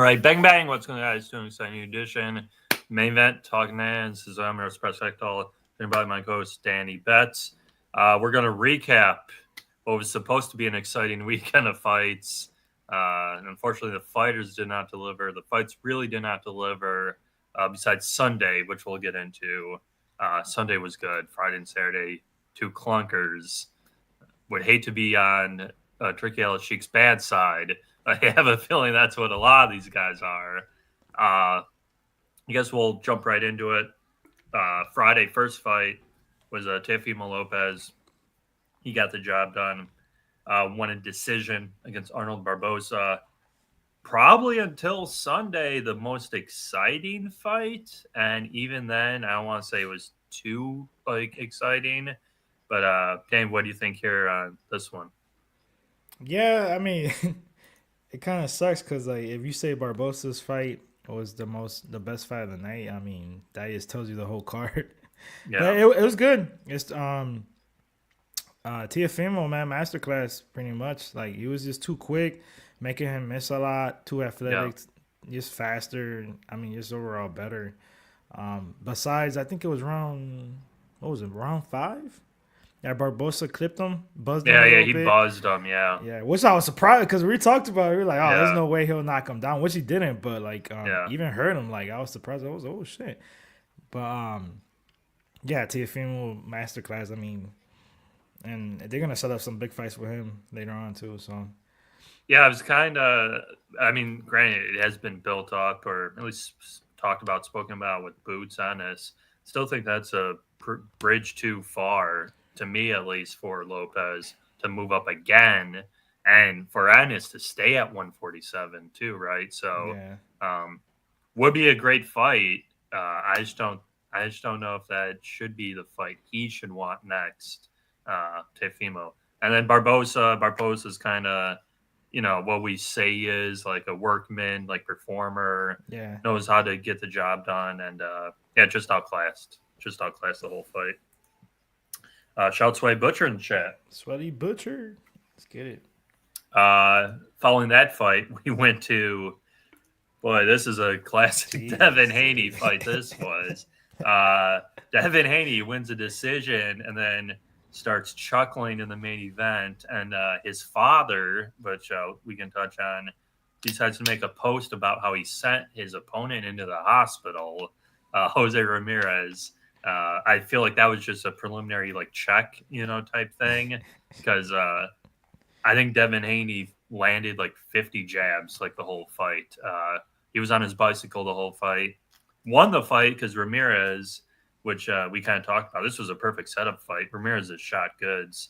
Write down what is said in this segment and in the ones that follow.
right, bang bang. What's going on, guys? Doing exciting edition. Main event, Talkin Hands. This is Romero Spectacle. By my co-host Danny Betts. We're going to recap what was supposed to be an exciting weekend of fights. And unfortunately, the fighters did not deliver. The fights really did not deliver. Besides Sunday, which we'll get into. Sunday was good. Friday and Saturday, two clunkers. Would hate to be on Tricky Ellis Sheik's bad side. I have a feeling that's what a lot of these guys are. I guess we'll jump right into it. Friday, first fight was Teofimo Lopez. He got the job done. Won a decision against Arnold Barboza. Probably until Sunday, the most exciting fight. And even then, I don't want to say it was too exciting. But Dane, what do you think here on this one? Yeah, I mean, it kind of sucks because if you say Barbosa's fight was the best fight of the night, I mean that just tells you the whole card. But Yeah. it was good. It's Tiafimo, man, masterclass pretty much. Like he was just too quick, making him miss a lot. Too Yeah. athletic, just faster. I mean, just overall better. Besides, I think it was round. What was it? Round five. Yeah, Barbosa clipped him, buzzed him a Yeah, little he bit. buzzed him. Yeah. Yeah, which I was surprised because we talked about it. We were like, oh, there's Yeah. no way he'll knock him down, which he didn't. But Yeah. even hurt him. Like I was surprised. I was oh shit. But yeah, Teofimo masterclass. I mean, and they're gonna set up some big fights with him later on too. So Yeah, I was kind of. I mean, granted, it has been built up, or at least talked about, spoken about with Boots on this. Still think that's a bridge too far, to me at least, for Lopez to move up again, and for Ennis to stay at 147 too, right? So, yeah, um, would be a great fight. I just don't. I just don't know if that should be the fight he should want next. Teofimo, and then Barbosa. Barbosa's kind of what we say he is, like a workman, like performer, yeah, knows how to get the job done, and yeah, just outclassed the whole fight. Shout Sway Butcher in the chat. sweaty butcher. Let's get it. Following that fight, we went to boy. This is a classic Devin Jesus. Haney fight. This was Devin Haney wins a decision and then starts chuckling in the main event, and his father, which we can touch on, decides to make a post about how he sent his opponent into the hospital, Jose Ramirez. I feel like that was just a preliminary check, type thing, because I think Devin Haney landed like 50 jabs like the whole fight. He was on his bicycle the whole fight, won the fight because Ramirez, which we kind of talked about, this was a perfect setup fight. Ramirez is shot goods,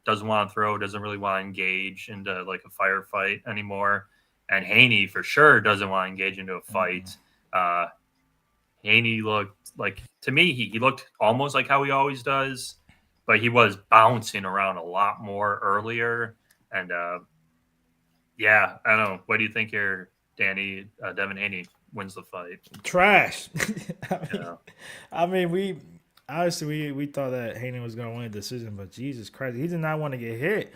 doesn't want to throw, doesn't really want to engage into like a firefight anymore. And Haney for sure doesn't want to engage into a fight. Haney looked like, to me, he looked almost like how he always does, but he was bouncing around a lot more earlier. And yeah, I don't know. What do you think here, Danny? Devin Haney wins the fight. Trash. I mean, Yeah. I mean, we obviously we thought that Haney was gonna win a decision, but Jesus Christ, he did not want to get hit.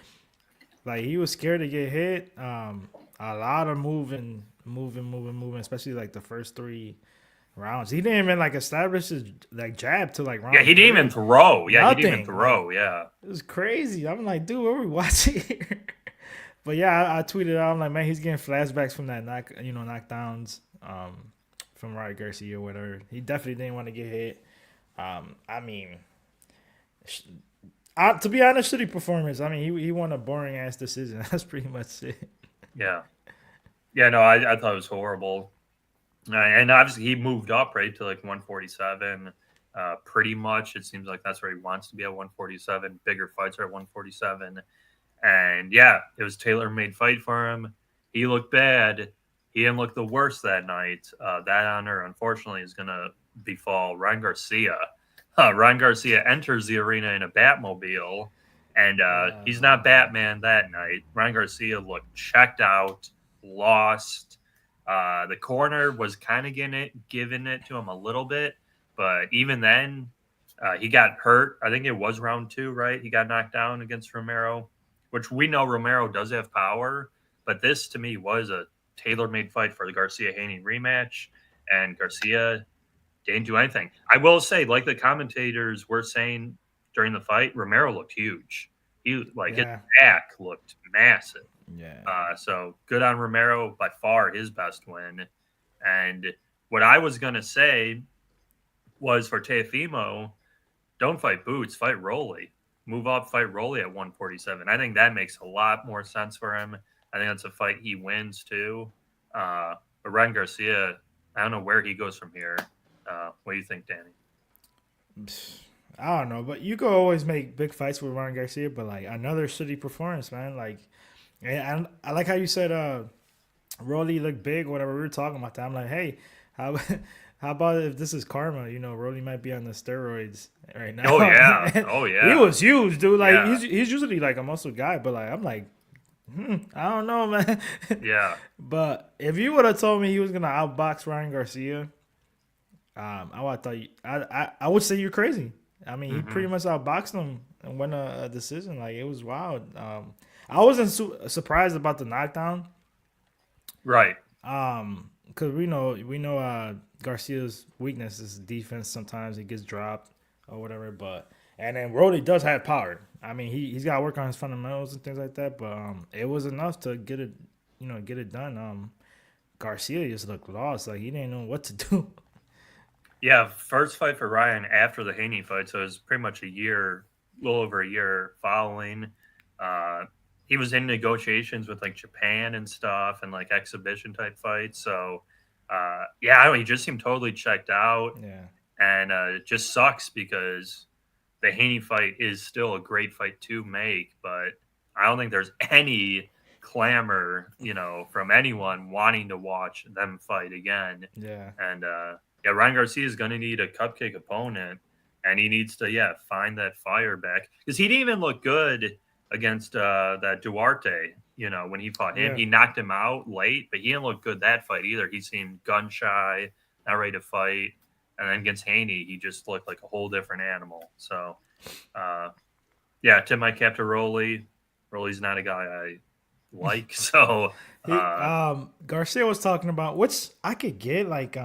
Like he was scared to get hit. A lot of moving, especially like the first three rounds. He didn't even like establish his like jab to like Yeah, round he didn't even three. throw. Yeah, he didn't even Nothing. Like throw. Yeah. it was crazy. I'm like, dude, what are we watching here? But yeah, I tweeted out. I'm like, man, he's getting flashbacks from that knockdowns, from Ryan Garcia or whatever. He definitely didn't want to get hit. I mean, to be honest, shitty performance. I mean, he won a boring ass decision. That's pretty much it. Yeah. Yeah, no, I thought it was horrible. And obviously he moved up, right, to like 147. Pretty much. It seems like that's where he wants to be at 147. Bigger fights are at 147. And yeah, it was tailor-made fight for him. He looked bad. He didn't look the worst that night. That honor, unfortunately, is going to befall Ryan Garcia. Ryan Garcia enters the arena in a Batmobile, and he's not Batman that night. Ryan Garcia looked checked out, lost. The corner was kind of giving it to him a little bit, but even then, he got hurt. I think it was round two, right? He got knocked down against Romero, which we know Romero does have power, but this to me was a tailor-made fight for the Garcia-Haney rematch, and Garcia didn't do anything. I will say, like the commentators were saying during the fight, Romero looked huge. His Yeah. back looked massive. Yeah. So good on Romero, by far his best win. And what I was gonna say was for Teofimo, don't fight Boots, fight Rolly. Move up, fight Rolly at 147. I think that makes a lot more sense for him. I think that's a fight he wins too. But Ryan Garcia, I don't know where he goes from here. What do you think, Danny? I don't know, but you could always make big fights with Ryan Garcia, but like another shitty performance, man. Like, and I like how you said Rolly looked big, whatever. We were talking about that. I'm like, hey, how how about if this is karma? You know, Rolly might be on the steroids right now. Oh yeah, oh He yeah, was huge, dude. Like yeah, he's usually like a muscle guy, but like I'm like, I don't know, man. yeah. But if you would have told me he was gonna outbox Ryan Garcia, I would have thought I would say you're crazy. I mean, he pretty Hmm. much outboxed him and won a decision. Like it was wild. I wasn't surprised about the knockdown. Right. Because we know Garcia's weakness is defense. Sometimes he gets dropped or whatever. But and then Roddy does have power. I mean, he's got to work on his fundamentals and things like that. But it was enough to get it, get it done. Garcia just looked lost. Like he didn't know what to do. Yeah, first fight for Ryan after the Haney fight, so it was pretty much a little over a year following. Uh, he was in negotiations with like Japan and stuff, and like exhibition type fights. So, yeah, I don't know, he just seemed totally checked out, Yeah, and it just sucks because the Haney fight is still a great fight to make, but I don't think there's any clamor, from anyone wanting to watch them fight again. yeah, And yeah, Ryan Garcia is going to need a cupcake opponent, and he needs to find that fire back because he didn't even look good against that Duarte. When he fought him, yeah, he knocked him out late, but he didn't look good that fight either. He seemed gun shy, not ready to fight. And then against Haney, he just looked like a whole different animal. So, uh, yeah, tip my cap to Rolly. Rolly's not a guy I like. So, He Garcia was talking about which I could get like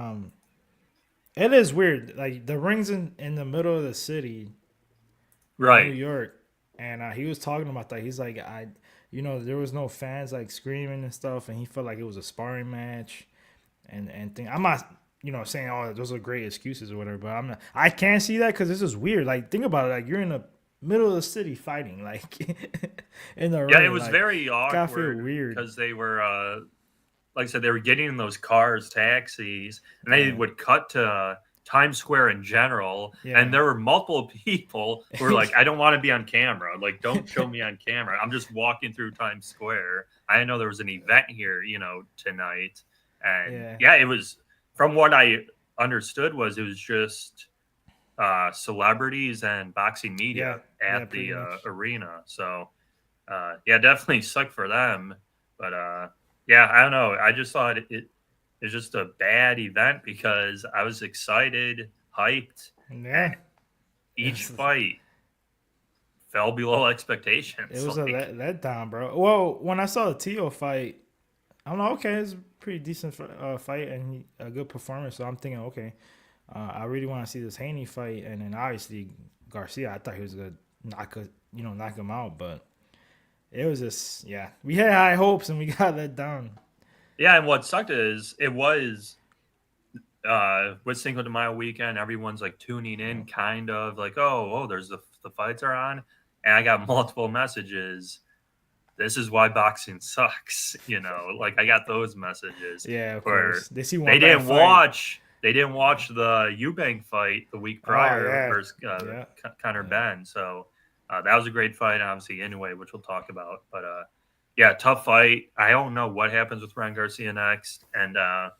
it is weird like the rings in the middle of the city in New right. York, and he was talking about that. He's like, there was no fans like screaming and stuff, and he felt like it was a sparring match, and thing. I'm not, saying oh those are great excuses or whatever, but I'm not. I can't see that because this is weird. Like think about it, like you're in the middle of the city fighting, like in the Yeah, it ring, was like very gotta feel awkward weird. because they were, like I said, they were getting in those cars, taxis, and they Yeah, would cut to Times Square in general. And yeah, there were multiple people who were like, I don't want to be on camera. Like, don't show me on camera. I'm just walking through Times Square. I didn't know there was an event here, tonight. And yeah, yeah, it was, from what I understood, it was just celebrities and boxing yeah, media yeah, at pretty the much. arena. So, yeah, definitely sucked for them. But yeah, I don't know. I just thought it was just a bad event because I was excited, hyped, Yeah, and each it's fight fell below it expectations. was a Like, let down, bro. Well, when I saw the Tio fight, I'm like, okay, it's a pretty decent fight and a good performance. So I'm thinking, okay, I really want to see this Haney fight, and then obviously Garcia. I thought he was gonna knock him out, but it was just yeah, we had high hopes and we got let down. yeah, and what sucked is it was with Cinco de Mayo weekend, everyone's like tuning Yeah. in, kind of like, oh, there's the fights are on, and I got multiple messages. This is why boxing sucks. Like I got those messages Yeah, of where course. They see they one bad didn't fight. watch they didn't watch the Eubank fight the week Oh prior yeah, versus yeah, Connor yeah. Ben. So that was a great fight, obviously. Anyway, which we'll talk about. But yeah, tough fight. I don't know what happens with Ryan Garcia next, and I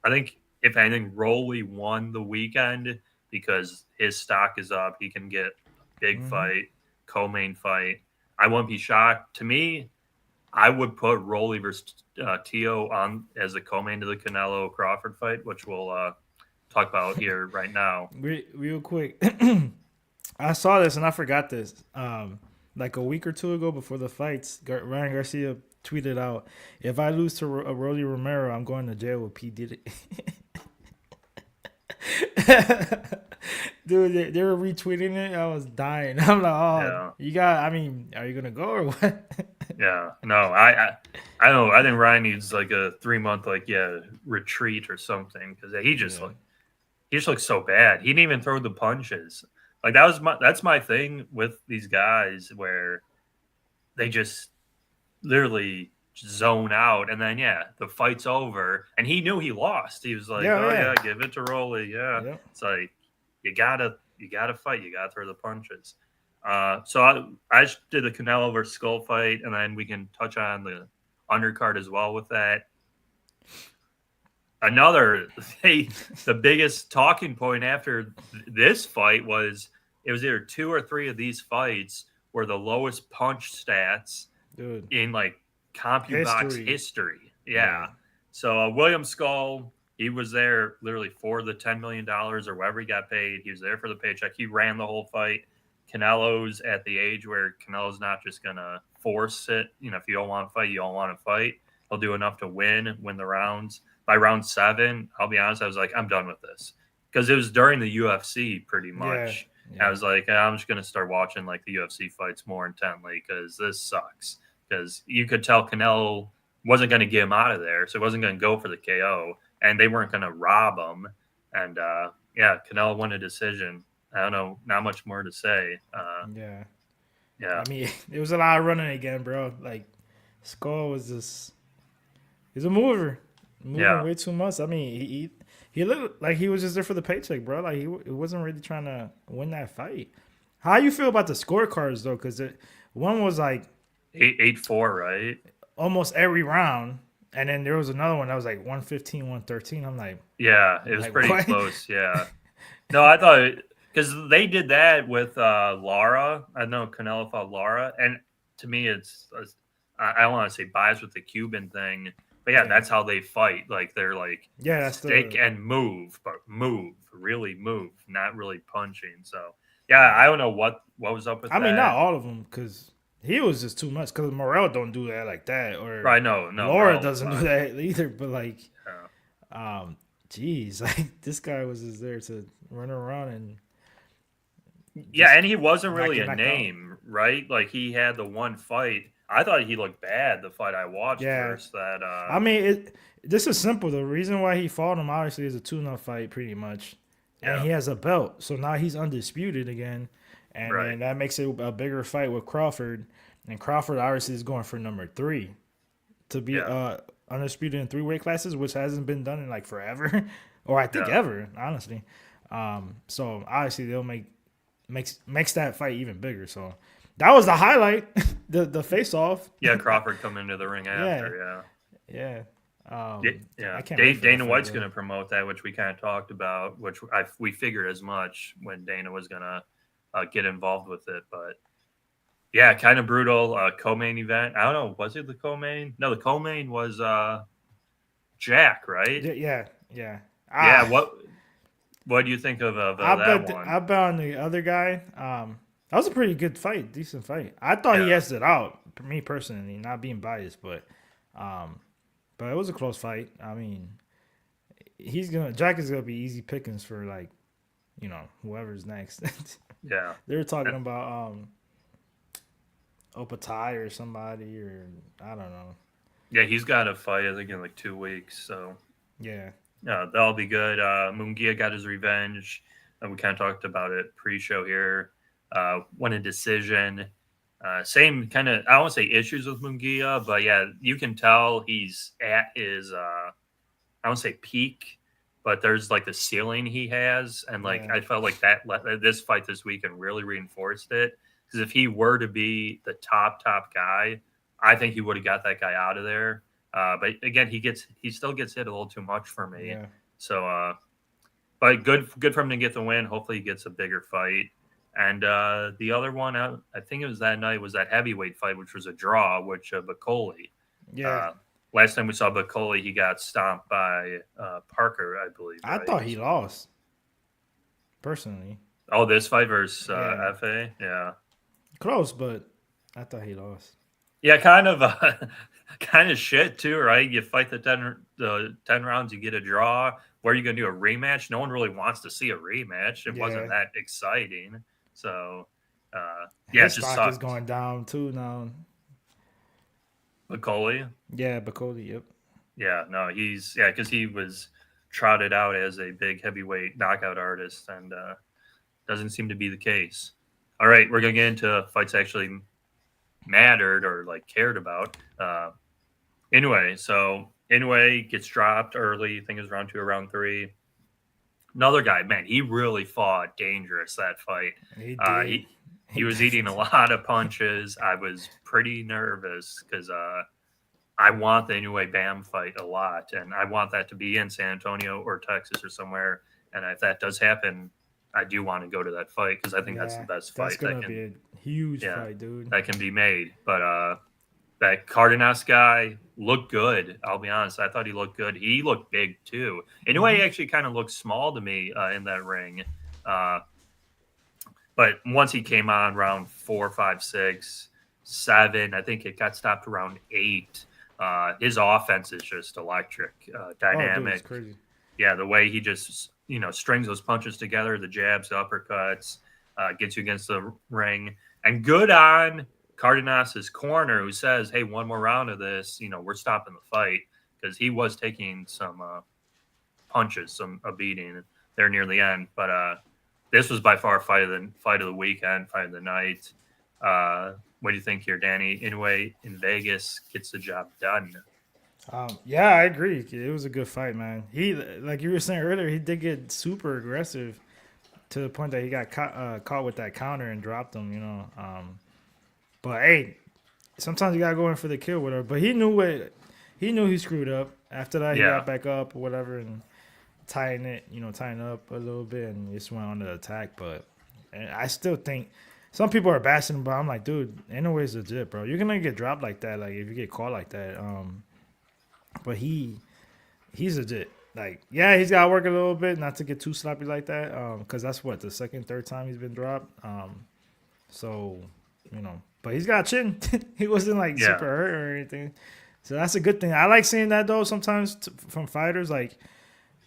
think if anything, Rolly won the weekend because his stock is up. He can get a big Hmm. fight, co-main fight. I wouldn't be shocked. To me, I would put Rolly versus Tio on as a co-main to the Canelo Crawford fight, which we'll talk about here right now. Real quick, I saw this and I forgot this. Like a week or two ago before the fights, Ryan Garcia tweeted out, "If I lose to Rolly Romero, I'm going to jail with P Diddy." Dude, they were retweeting it. I was dying. I'm like, oh, Yeah. you got. I mean, are you gonna go or what? Yeah. No, I don't know. I think Ryan needs like a 3 month retreat or something because Yeah, he just looks so bad. He didn't even throw the punches. Like that's my thing with these guys where they just literally zone out, and then the fight's over, and he knew he lost. He was like, "Oh yeah, yeah, give it to Rolly." Yeah, yeah. it's like you gotta fight, you gotta throw the punches. So I did the Canelo versus Skull fight, and then we can touch on the undercard as well with that. Another the biggest talking point after this fight was it was either two or three of these fights were the lowest punch stats Dude, in like CompuBox history. history. Yeah, Yeah. So William Scull, he was there literally for the $10 million or whatever he got paid. He was there for the paycheck. He ran the whole fight. Canelo's at the age where Canelo's not just gonna force it. You know, if you don't want to fight, you don't want to fight. He'll do enough to win the rounds. By round 7, I'll be honest, I was like, I'm done with this because it was during the UFC pretty yeah, much. I yeah. was like, I'm just gonna start watching like the UFC fights more intently because this sucks. Because you could tell Canelo wasn't going to get him out of there, so he wasn't going to go for the KO, and they weren't going to rob him. And Canelo won a decision. I don't know, not much more to say. Yeah. Yeah, I mean, it was a lot of running again, bro. Like, Skull was just, he's a mover, moving yeah. way too much. I mean, he looked like he was just there for the paycheck, bro. Like, he wasn't really trying to win that fight. How you feel about the scorecards, though? Because one was like 8-4, right? almost every round, and then there was another one that was like 115, 113. Yeah, it was Like pretty what? close. Yeah. No, I thought because they did that with Lara. I know Canelo fought Lara, and to me, I don't want to say biased with the Cuban thing, but yeah, Yeah, that's how they fight. Like they're like yeah, that's stick the and move, but move, really move, not really punching. So yeah, I don't know what was up with I mean, not that. all of them, because he was just too much. Because Morel don't do that like that, or Right? No, Laura Morel's doesn't do fine. that either. But like, Yeah. geez, like this guy was just there to run around and Yeah, just and he wasn't really get a knocked out. name, right? Like he had the one fight. I thought he looked bad the fight I watched Yeah, versus that. I mean, this is simple. The reason why he fought him obviously is a tune-up fight, pretty much, and Yeah, he has a belt, so now he's undisputed again, and right. then that makes it a bigger fight with Crawford, and Crawford obviously is going for number 3 to be Yeah, undisputed in 3 weight classes, which hasn't been done in like forever, or I think yeah, ever, honestly. So obviously they'll makes that fight even bigger. So that was the highlight, the face off. yeah. Crawford come into the ring Yeah, after. Yeah, yeah. yeah. I Yeah. can't wait for that Dana fight, White's bro. going to promote that, which we kind of talked about, which we figured as much when Dana was going to get involved with it. But yeah, kind of brutal co-main event. I don't know. Was it the co-main? No, the co-main was Jack, right? Yeah, yeah. Yeah. Ah, What do you think of that one? I bet on the other guy. That was a pretty good fight, decent fight. I thought he Yeah. edged it out. Me personally, not being biased, um, but it was a close fight. I mean, Jack is gonna be easy pickings for like, whoever's next. Yeah. They were talking about Opatai or somebody, or I don't know. Yeah, he's got a fight, I think, in like 2 weeks. So Yeah, that'll be good. Mungia got his revenge. We kind of talked about it pre-show here. Won a decision. Same kind of, I don't want to say issues with Mungia, but yeah, you can tell he's at his, I don't say peak, but there's like the ceiling he has. And like, yeah, I felt like this fight this weekend really reinforced it. Because if he were to be the top guy, I think he would have got that guy out of there. But again, he still gets hit a little too much for me. yeah, So, but good for him to get the win. Hopefully, he gets a bigger fight. And the other one, I think it was that night, was that heavyweight fight, which was a draw, which Bacoli. yeah. Uh, last time we saw Bacoli, he got stomped by Parker, I believe. I Right? thought he lost personally. Oh, this fight versus Yeah, FA, yeah. close, but I thought he lost. Yeah, kind of kind of shit too, right? You fight the 10 rounds, you get a draw. Where are you going to do a rematch? No one really wants to see a rematch. It wasn't Yeah, that exciting. So, yeah, it his just stock is sucked. going down too now. McCauley, Yeah, Bacoly. Yep. yeah, no, yeah, because he was trotted out as a big heavyweight knockout artist, and doesn't seem to be the case. All right, we're gonna get into fights that actually mattered or like cared about. Anyway, gets dropped early. I think it was round 2 or round 3. Another guy, man, he really fought dangerous that fight. He Uh, did. he He he was eating a definitely. lot of punches. I was pretty nervous because I want the Inoue Bam fight a lot, and I want that to be in San Antonio or Texas or somewhere. And if that does happen, I do want to go to that fight because I think that's the Yeah, best that's fight that gonna be can, a huge yeah, fight, dude. that can be made. But that Cardenas guy looked good. I'll be honest. I thought he looked good. He looked big too. Anyway, he Hmm. actually kind of looked small to me in that ring. Uh, but once he came on round 4, 5, 6, 7, I think it got stopped around 8. His offense is just electric, Oh, dude, it's dynamic. crazy. Yeah, the way he just strings those punches together, the jabs, the uppercuts, gets you against the ring, and good on Cardenas's corner who says, "Hey, one more round of this, we're stopping the fight," because he was taking some punches, some a beating there near the end. But this was by far fight of the weekend, fight of the night. What do you think here, Danny? Anyway, in Vegas, gets the job done. Yeah, I agree. It was a good fight, man. He, like you were saying earlier, he did get super aggressive to the point that he got caught with that counter and dropped him. But hey, sometimes you gotta go in for the kill, whatever. But he knew he screwed up. After that, he Yeah, got back up or whatever and tighten up a little bit and just went on the attack. But and I still think some people are bashing him, but I'm like, dude, anyways, legit, bro. You're gonna get dropped like that, like if you get caught like that. But he's legit. Like, yeah, he's got to work a little bit not to get too sloppy like that. Because that's what the second, third time he's been dropped. So but he's got chin. He wasn't like super yeah, hurt or anything. So that's a good thing. I like seeing that though sometimes from fighters like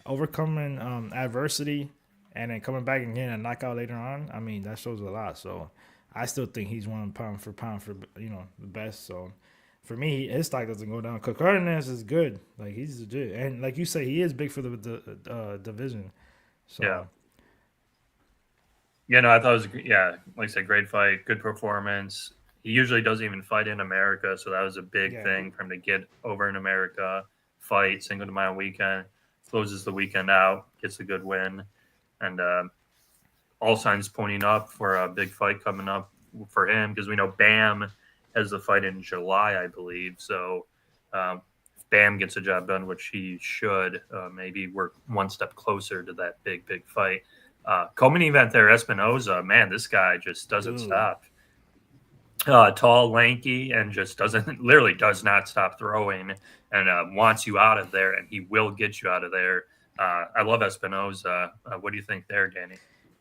overcoming adversity and then coming back and getting a knockout later on. I mean, that shows a lot. So I still think he's one pound for the best. So for me, his stock doesn't go down. Because Cardenas is good. Like he's legit, and like you say, he is big for the division. yeah. So No, I thought it was, yeah, like I said, great fight, good performance. He usually doesn't even fight in America, so that was a big yeah, thing for him to get over in America, fight Cinco de Mayo weekend, closes the weekend out, gets a good win, and all signs pointing up for a big fight coming up for him because we know Bam has the fight in July, I believe. So if Bam gets a job done, which he should, maybe we're one step closer to that big fight. Co-main event there, Espinoza. Man, this guy just doesn't dude. stop. Tall, lanky, and just doesn't literally does not stop throwing and wants you out of there, and he will get you out of there. I love Espinoza. What do you think there, Danny?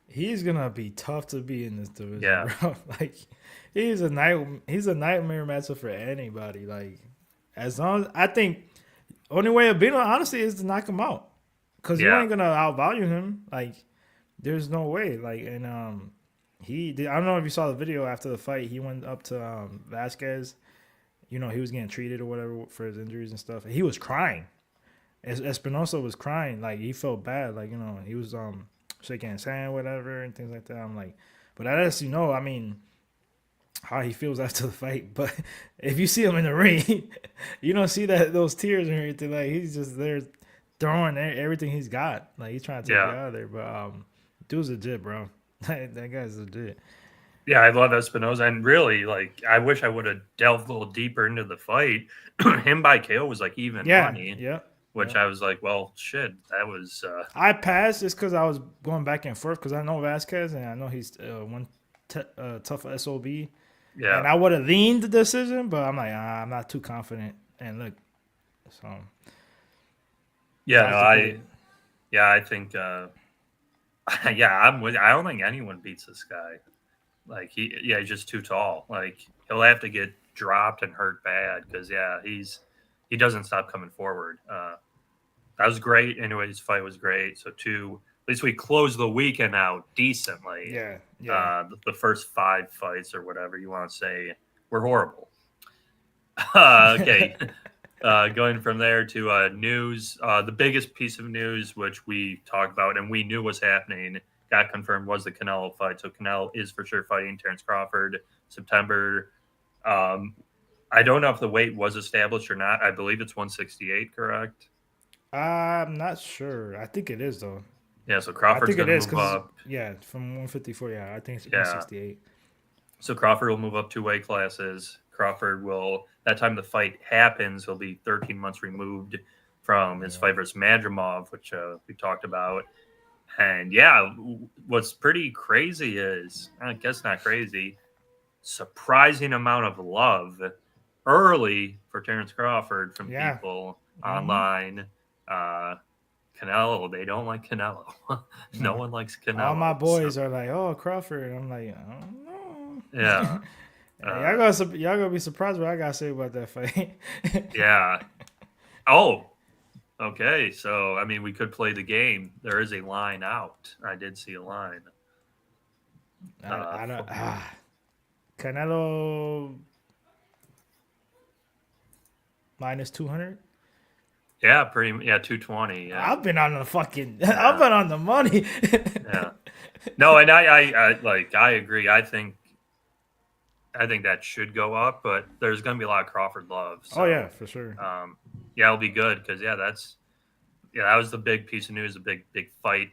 He's gonna be tough to beat in this division, Yeah, bro. Like he's a nightmare matchup for anybody. Like as long as I think only way of beating him, honestly is to knock him out. Cause you yeah, ain't gonna outvalue him. Like there's no way. Like and he did, I don't know if you saw the video after the fight. He went up to Vasquez. He was getting treated or whatever for his injuries and stuff. And he was crying. Espinosa was crying. Like he felt bad. Like he was shaking his hand, whatever, and things like that. I'm like, but that lets you know. I mean, how he feels after the fight. But if you see him in the ring, you don't see those tears or anything. Like he's just there throwing everything he's got. Like he's trying to take you yeah. out of there. But dude's legit, bro. That guy's legit. Yeah, I love Espinoza, and really, like, I wish I would have delved a little deeper into the fight. Him by KO was like even Yeah, money, yeah, which yeah. I was like, well, shit, that was, I passed just because I was going back and forth because I know Vasquez and I know he's tough SOB. And yeah, I would have leaned the decision, but I'm like, I'm not too confident. And look, so yeah. that's No, the good. I think, yeah, I don't think anyone beats this guy. Like he's just too tall. Like he'll have to get dropped and hurt bad because he doesn't stop coming forward. That was great. Anyways, fight was great. So at least we closed the weekend out decently. Yeah, yeah. The first 5 fights or whatever you want to say were horrible. Okay. Going from there to news, the biggest piece of news which we talked about and we knew was happening, got confirmed, was the Canelo fight. So Canelo is for sure fighting Terrence Crawford September. I don't know if the weight was established or not. I believe it's 168, correct? I'm not sure. I think it is though. Yeah, so I Crawford's think it going to is move because up. yeah, from 154. Yeah, I think it's Yeah, 168. so Crawford will move up 2 weight classes. Crawford will, that time the fight happens, he'll be 13 months removed from his Yeah. fight versus Madrimov, which we talked about. And yeah, what's pretty crazy is, I guess not crazy, surprising amount of love early for Terrence Crawford from Yeah. people Mm-hmm. online. Uh, Canelo, they don't like Canelo. No No. one likes All my Canelo. So, boys are like, "Oh, Crawford." I'm like, "I don't yeah. know." Uh, Y'all gonna be surprised what I gotta say about that fight. yeah. Oh, okay. So, I mean, we could play the game. There is a line out. I did see a line. I don't. For, Canelo minus 200. yeah, yeah, 220. Yeah. I've been on the fucking. I've Yeah. been on the money. Yeah. No, and I agree. I think that should go up, but there's going to be a lot of Crawford love. Oh yeah, So, for sure. yeah, it'll be good because that was the big piece of news, a big fight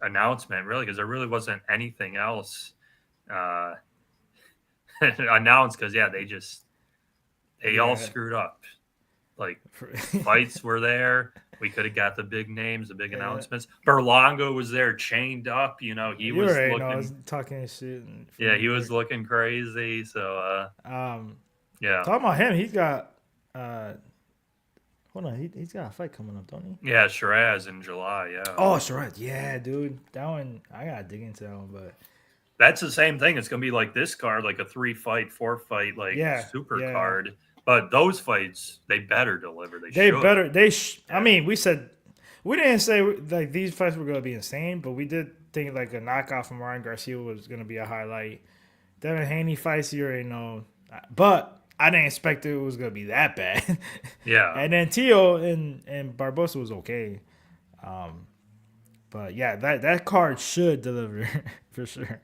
announcement, really, because there really wasn't anything else uh, announced. Because they all Yeah. screwed up. Like For- fights were there. We could have got the big names, the big yeah. announcements. Berlongo was there, chained up. He You was already know I was looking. talking shit from Yeah, New he was York. looking crazy. So, Um, yeah. talking about him, he's got. Hold on, he's got a fight coming up, don't he? Yeah, Shiraz in July. Yeah. Oh, that's right. Yeah, dude, that one I gotta dig into that one, but That's the same thing. It's going to be like this card, like a 3-fight, 4-fight, like yeah, super yeah, card. But those fights, they better deliver. They they should. better. I Yeah. mean, we didn't say like these fights were gonna be insane, but we did think like a knockout from Ryan Garcia was gonna be a highlight. Devin Haney fights, you already know, but I didn't expect it was gonna be that bad. Yeah. And then Tio and Barbosa was okay. Um, but yeah, that card should deliver for sure.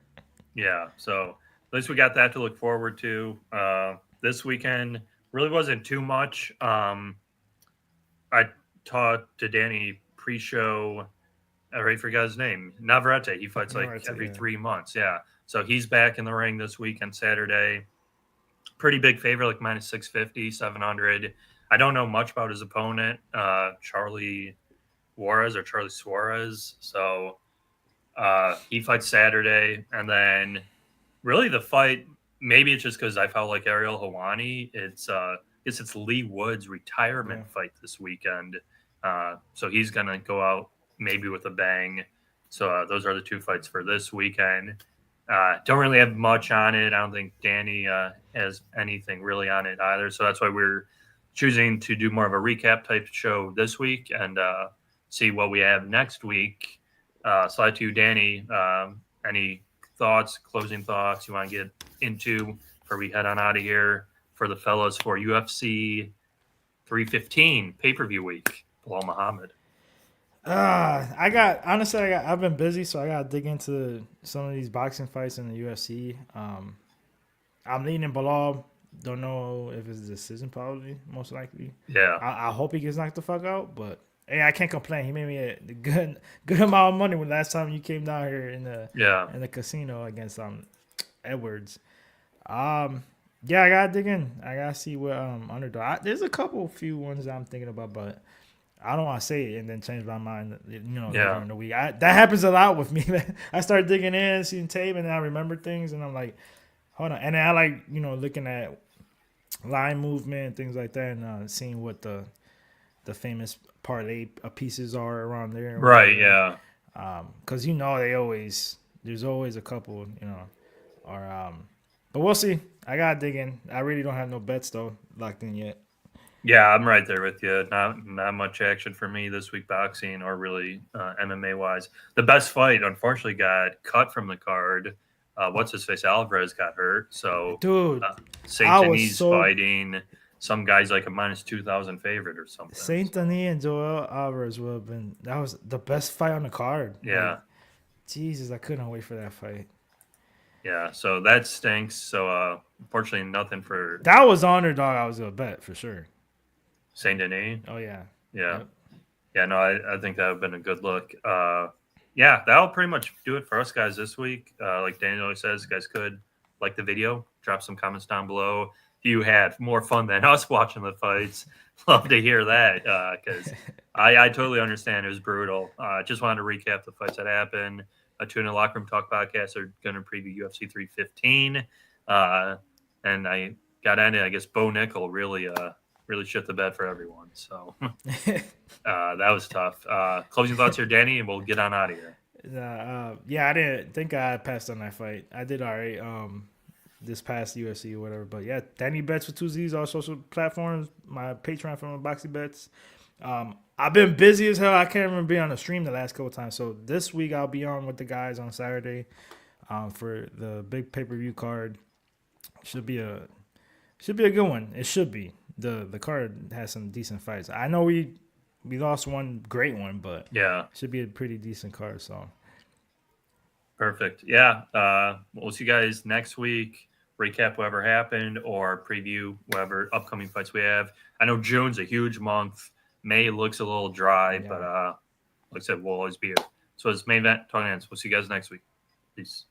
Yeah. So at least we got that to look forward to. This weekend really wasn't too much. I talked to Danny pre-show. I already forgot his name. Navarrete. He fights like Alright, every yeah. 3 months. Yeah. So he's back in the ring this weekend, Saturday. Pretty big favorite, like minus 650, 700. I don't know much about his opponent, Charlie Suarez. So he fights Saturday. And then really the fight, maybe it's just because I felt like Ariel Helwani. It's Lee Wood's Yeah. retirement fight this weekend. So he's going to go out maybe with a bang. So those are the 2 fights for this weekend. Don't really have much on it. I don't think Danny has anything really on it either. So that's why we're choosing to do more of a recap type show this week and see what we have next week. Slide to you, Danny. Any thoughts, closing thoughts you want to get into before we head on out of here for the fellas for UFC 315 pay-per-view week? Bilal Muhammad. I've been busy, so I gotta dig into some of these boxing fights in the UFC. I'm leaning Bilal. Don't know if it's a decision, probably most likely. Yeah. I hope he gets knocked the fuck out, but hey, I can't complain. He made me a good amount of money when last time you came down here Yeah. in the casino against Edwards. Yeah, I gotta dig in. I gotta see what underdog. There's a few ones I'm thinking about, but I don't want to say it and then change my mind. Later in the week. That happens a lot with me. I start digging in, seeing tape, and then I remember things, and I'm like, hold on. And then I like looking at line movement and things like that, and seeing what the famous parlay pieces are around there. Right. Yeah. Because there's always a couple, or But we'll see. I gotta dig in. I really don't have no bets though locked in yet. Yeah, I'm right there with you. Not much action for me this week, boxing or really MMA wise. The best fight, unfortunately, got cut from the card. What's his face? Alvarez got hurt, so Dude, Saint I was Denis so fighting some guys like a -2,000 favorite or something. Saint Denis and Joel Alvarez would have been that was the best fight on the card. Yeah. Like, Jesus, I couldn't wait for that fight. Yeah, so that stinks. So unfortunately, nothing for That was the underdog I was gonna bet for sure. Saint Denis. Oh yeah. Yeah. Yep. Yeah, no, I think that would have been a good look. Yeah, that'll pretty much do it for us guys this week. Like Daniel always says, you guys could like the video, drop some comments down below. If you had more fun than us watching the fights, love to hear that because I totally understand it was brutal. Just wanted to recap the fights that happened. Tune in Locker Room Talk podcast are going to preview UFC 315. And I got ended, I guess, Bo Nickel really shit the bed for everyone. So that was tough. Closing thoughts here, Danny, and we'll get on out of here. Yeah, I didn't think I passed on that fight. I did all right this past UFC or whatever. But yeah, Danny Bets with 2 Z's, all social platforms. My Patreon for my Boxy Bets. I've been busy as hell. I can't remember being on the stream the last couple times. So this week I'll be on with the guys on Saturday for the big pay-per-view card. Should be a good one. It should be. The card has some decent fights. I know we lost one great one, but yeah, it should be a pretty decent card. So perfect. Yeah, we'll see you guys next week. Recap whatever happened or preview whatever upcoming fights we have. I know June's a huge month. May looks a little dry, but like I said, we'll always be here. So it's Main Event Talkin Hands. We'll see you guys next week. Peace.